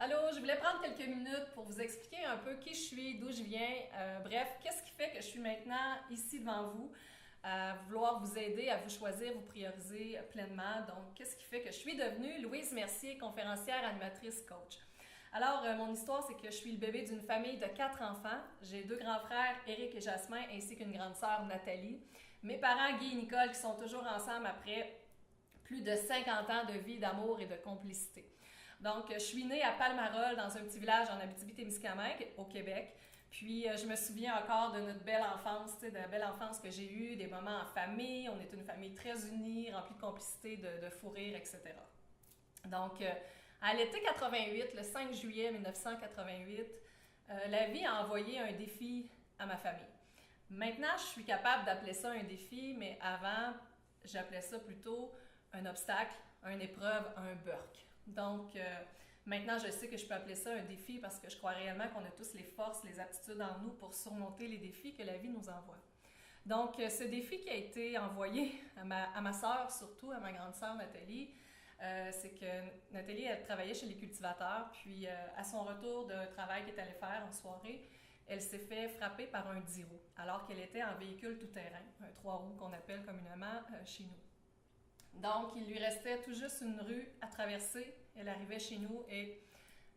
Allô, je voulais prendre quelques minutes pour vous expliquer un peu qui je suis, d'où je viens, bref, qu'est-ce qui fait que je suis maintenant ici devant vous, à vouloir vous aider à vous choisir, vous prioriser pleinement. Donc, qu'est-ce qui fait que je suis devenue Louise Mercier, conférencière, animatrice, coach. Alors, mon histoire, c'est que je suis le bébé d'une famille de 4 enfants. J'ai 2 grands frères, Éric et Jasmin, ainsi qu'une grande sœur, Nathalie. Mes parents, Guy et Nicole, qui sont toujours ensemble après plus de 50 ans de vie, d'amour et de complicité. Donc, je suis née à Palmarol, dans un petit village en Abitibi-Témiscamingue, au Québec. Puis, je me souviens encore de notre belle enfance, de la belle enfance que j'ai eue, des moments en famille. On est une famille très unie, remplie de complicité, de fou rire, etc. Donc, à l'été 88, le 5 juillet 1988, la vie a envoyé un défi à ma famille. Maintenant, je suis capable d'appeler ça un défi, mais avant, j'appelais ça plutôt un obstacle, une épreuve, un burk. Donc, maintenant, je sais que je peux appeler ça un défi parce que je crois réellement qu'on a tous les forces, les aptitudes en nous pour surmonter les défis que la vie nous envoie. Donc, ce défi qui a été envoyé à ma sœur, surtout à ma grande sœur Nathalie, c'est que Nathalie, elle travaillait chez les cultivateurs, puis à son retour de travail qu'elle est allée faire en soirée, elle s'est fait frapper par un 10 roues, alors qu'elle était en véhicule tout-terrain, un 3 roues qu'on appelle communément chez nous. Donc, il lui restait tout juste une rue à traverser. Elle arrivait chez nous et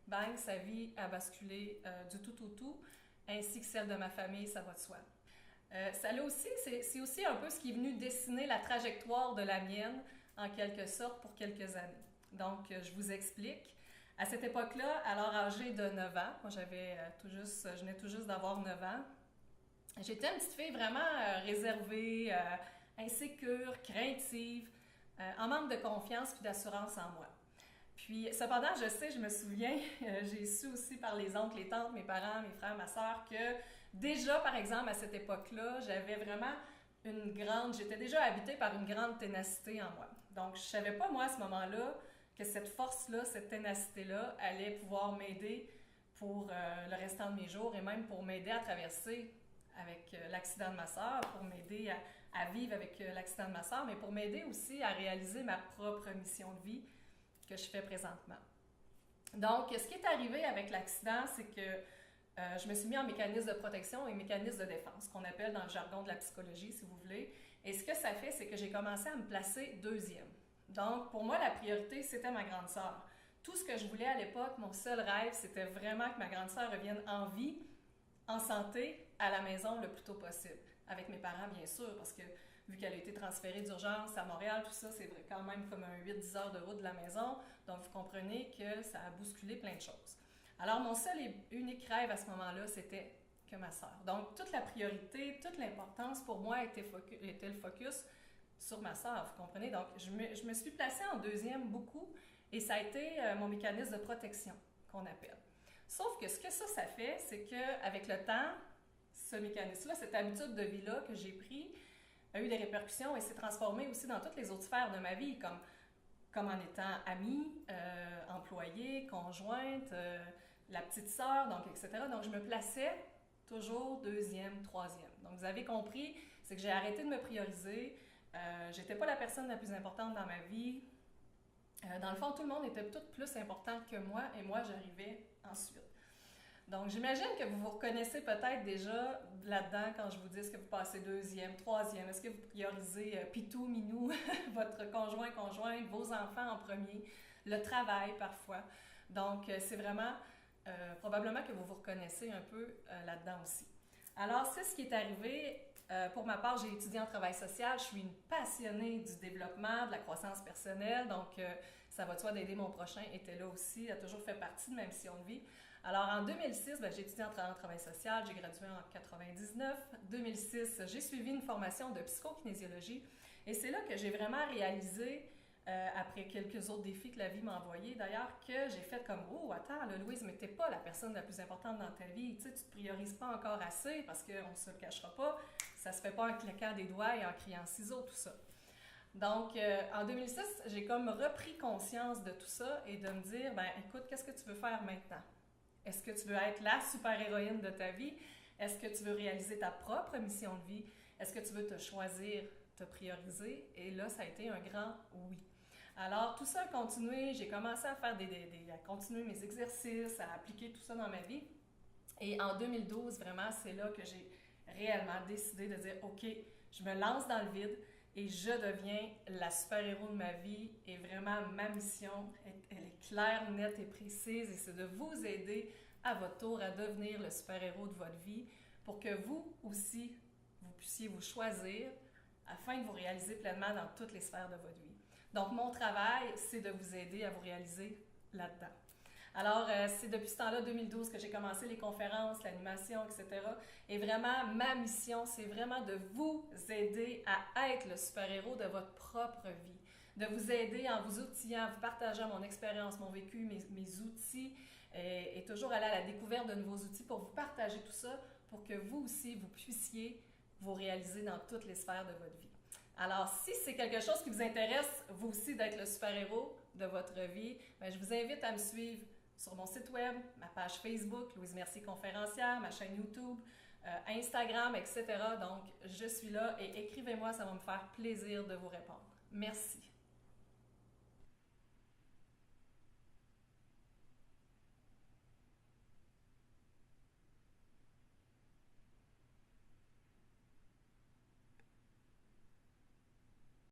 bang, sa vie a basculé du tout au tout, ainsi que celle de ma famille, ça va de soi. C'est aussi un peu ce qui est venu dessiner la trajectoire de la mienne, en quelque sorte, pour quelques années. Donc, je vous explique. À cette époque-là, alors âgée de 9 ans, moi je venais tout juste d'avoir 9 ans, j'étais une petite fille vraiment réservée, insécure, craintive, en manque de confiance puis d'assurance en moi. Puis, cependant, je me souviens, j'ai su aussi par les oncles, les tantes, mes parents, mes frères, ma soeur, que déjà, par exemple, à cette époque-là, j'étais déjà habitée par une grande ténacité en moi. Donc, je savais pas, moi, à ce moment-là, que cette force-là, cette ténacité-là, allait pouvoir m'aider pour le restant de mes jours et même pour m'aider à traverser avec l'accident de ma soeur, pour m'aider à vivre avec l'accident de ma soeur, mais pour m'aider aussi à réaliser ma propre mission de vie que je fais présentement. Donc, ce qui est arrivé avec l'accident, c'est que je me suis mis en mécanisme de protection et mécanisme de défense, qu'on appelle dans le jargon de la psychologie, si vous voulez. Et ce que ça fait, c'est que j'ai commencé à me placer deuxième. Donc, pour moi, la priorité, c'était ma grande sœur. Tout ce que je voulais à l'époque, mon seul rêve, c'était vraiment que ma grande sœur revienne en vie, en santé, à la maison le plus tôt possible. Avec mes parents, bien sûr, parce que vu qu'elle a été transférée d'urgence à Montréal, tout ça, c'est quand même comme un 8-10 heures de route de la maison. Donc, vous comprenez que ça a bousculé plein de choses. Alors, mon seul et unique rêve à ce moment-là, c'était que ma sœur. Donc, toute la priorité, toute l'importance pour moi était le focus sur ma sœur, vous comprenez? Donc, je me suis placée en deuxième beaucoup et ça a été mon mécanisme de protection qu'on appelle. Sauf que ce que ça fait, c'est qu'avec le temps, ce mécanisme-là, cette habitude de vie-là que j'ai pris, a eu des répercussions et s'est transformé aussi dans toutes les autres sphères de ma vie, comme en étant amie, employée, conjointe, la petite sœur, donc etc. Donc, je me plaçais toujours deuxième, troisième. Donc, vous avez compris, c'est que j'ai arrêté de me prioriser. J'étais pas la personne la plus importante dans ma vie. Dans le fond, tout le monde était tout plus important que moi et moi, j'arrivais ensuite. Donc, j'imagine que vous vous reconnaissez peut-être déjà là-dedans quand je vous dis que vous passez deuxième, troisième. Est-ce que vous priorisez pitou, minou, votre conjoint, conjointe, vos enfants en premier, le travail parfois. Donc, c'est vraiment probablement que vous vous reconnaissez un peu là-dedans aussi. Alors, c'est ce qui est arrivé. Pour ma part, j'ai étudié en travail social. Je suis une passionnée du développement, de la croissance personnelle. Donc, ça va de soi d'aider mon prochain était là aussi. Elle a toujours fait partie de ma mission de vie. Alors, en 2006, j'ai étudié en travail social. J'ai gradué en 99. 2006, j'ai suivi une formation de psychokinésiologie. Et c'est là que j'ai vraiment réalisé, après quelques autres défis que la vie m'a envoyés, d'ailleurs, que j'ai fait comme « Oh, attends, là, Louise, mais t'es pas la personne la plus importante dans ta vie. Tu sais, tu te priorises pas encore assez parce qu'on ne se le cachera pas. Ça se fait pas en claquant des doigts et en criant ciseaux, tout ça. » Donc, en 2006, j'ai comme repris conscience de tout ça et de me dire, ben écoute, qu'est-ce que tu veux faire maintenant? Est-ce que tu veux être la super-héroïne de ta vie? Est-ce que tu veux réaliser ta propre mission de vie? Est-ce que tu veux te choisir, te prioriser? Et là, ça a été un grand oui. Alors, tout ça a continué. J'ai commencé à faire à continuer mes exercices, à appliquer tout ça dans ma vie. Et en 2012, vraiment, c'est là que j'ai réellement décidé de dire, OK, je me lance dans le vide et je deviens la super-héros de ma vie. Et vraiment, ma mission, elle est claire, nette et précise. Et c'est de vous aider à votre tour à devenir le super-héros de votre vie pour que vous aussi, vous puissiez vous choisir afin de vous réaliser pleinement dans toutes les sphères de votre vie. Donc, mon travail, c'est de vous aider à vous réaliser là-dedans. Alors, c'est depuis ce temps-là, 2012, que j'ai commencé les conférences, l'animation, etc. Et vraiment, ma mission, c'est vraiment de vous aider à être le super-héros de votre propre vie. De vous aider en vous outillant, en vous partageant mon expérience, mon vécu, mes outils, et toujours aller à la découverte de nouveaux outils pour vous partager tout ça, pour que vous aussi, vous puissiez vous réaliser dans toutes les sphères de votre vie. Alors, si c'est quelque chose qui vous intéresse, vous aussi, d'être le super-héros de votre vie, bien, je vous invite à me suivre sur mon site web, ma page Facebook, Louise Mercier Conférencière, ma chaîne YouTube, Instagram, etc. Donc, je suis là et écrivez-moi, ça va me faire plaisir de vous répondre. Merci.